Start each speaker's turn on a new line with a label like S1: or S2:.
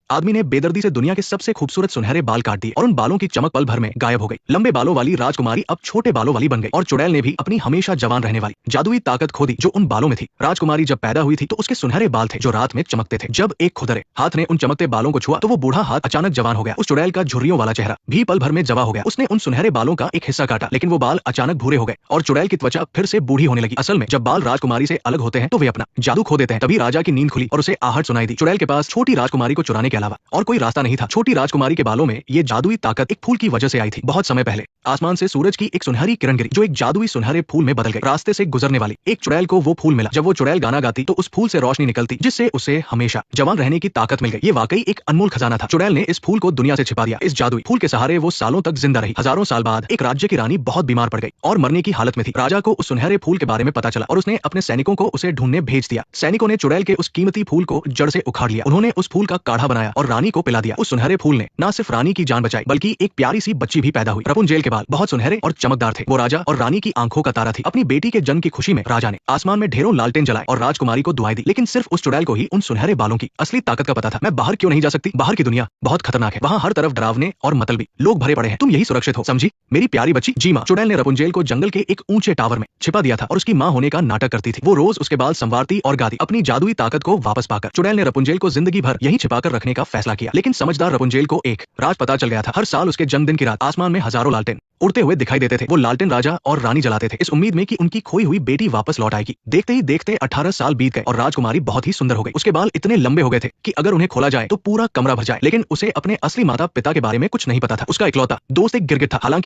S1: आदमी ने बेदर्दी से दुनिया के सबसे खूबसूरत सुनहरे बाल काट दिए और उन बालों की चमक पल भर में गायब हो गई। लंबे बालों वाली राजकुमारी अब छोटे बालों वाली बन गई और चुड़ैल ने भी अपनी हमेशा जवान रहने वाली जादुई ताकत खो दी जो उन बालों में थी। राजकुमारी जब पैदा हुई थी तो उसके सुनहरे बाल थे जो रात में चमकते थे। जब एक खुदरे हाथ ने उन चमकते बालों को छुआ तो वो बूढ़ा हाथ अचानक जवान हो गया। उस चुड़ैल का झुर्रियों वाला चेहरा भी पल भर में जवा हो गया। उसने उन सुनहरे बालों का एक हिस्सा काटा लेकिन वो बाल अचानक भूरे हो गए और चुड़ैल की त्वचा फिर से बूढ़ी होने लगी। असल में जब बाल राजकुमारी से अलग होते हैं तो वे अपना जादू खो देते हैं। तभी राजा की नींद खुली और उसे आहट सुनाई दी। चुड़ैल के पास छोटी राजकुमारी को चुराने के अलावा और कोई रास्ता नहीं था। छोटी राजकुमारी के बालों में ये जादुई ताकत एक फूल की वजह से आई थी। बहुत समय पहले आसमान से सूरज की एक सुनहरी किरण गिरी जो एक जादुई सुनहरे फूल में बदल गई। रास्ते से गुजरने वाली एक चुड़ैल को वो फूल मिला। जब वो चुड़ैल गाना गाती तो उस फूल से रोशनी निकलती जिससे उसे हमेशा जवान रहने की ताकत मिल गई। ये वाकई एक अनमोल खजाना था। चुड़ैल ने इस फूल को दुनिया से छिपा दिया। इस जादुई फूल के सहारे वो सालों तक जिंदा रही। हजारों साल बाद एक राज्य की रानी बहुत बीमार पड़ गई और मरने की हालत में थी। राजा को उस सुनहरे फूल के बारे में पता चला और उसने अपने सैनिकों को उसे ढूंढने भेज दिया। सैनिकों ने चुड़ैल के उस कीमती फूल को जड़ से उखाड़ लिया। उन्होंने उस फूल का काढ़ा बनाया और रानी को पिला दिया। उस सुनहरे फूल ने न सिर्फ रानी की जान बचाई बल्कि एक प्यारी सी बच्ची भी पैदा हुई। रपुंजेल के बाल बहुत सुनहरे और चमकदार थे। वो राजा और रानी की आंखों का तारा थी। अपनी बेटी के जन्म की खुशी में राजा ने आसमान में ढेरों लालटेन जलाए और राजकुमारी को दुआएं दी। लेकिन सिर्फ उस चुड़ैल को ही उन सुनहरे बालों की असली ताकत का पता था। मैं बाहर क्यों नहीं जा सकती? बाहर की दुनिया बहुत खतरनाक है। वहाँ हर तरफ डरावने और मतलबी लोग भरे पड़े हैं। तुम यही सुरक्षित हो, समझी मेरी प्यारी बच्ची? जी माँ। चुड़ैल ने रपुंजेल को जंगल के एक ऊंचे टावर में छिपा दिया था और उसकी माँ होने का नाटक करती थी। वो रोज उसके बाल संवारती और गाती। अपनी जादुई ताकत को वापस पाकर चुड़ैल ने रपुंजेल को जिंदगी भर यहीं छिपाकर रखने का फैसला किया। लेकिन समझदार रपुंजेल को एक राज पता चल गया था। हर साल उसके जन्मदिन की रात आसमान में हजारों लालटेन उड़ते हुए दिखाई देते थे। वो लालटेन राजा और रानी जलाते थे इस उम्मीद में कि उनकी खोई हुई बेटी वापस लौट आएगी। देखते ही देखते 18 साल बीत गए और राजकुमारी बहुत ही सुंदर हो गई। उसके बाल इतने लंबे हो गए थे कि अगर उन्हें खोला जाए तो पूरा कमरा भर जाए। लेकिन उसे अपने असली माता पिता के बारे में कुछ नहीं पता था। उसका इकलौता दोस्त एक गिरगिट था। हालांकि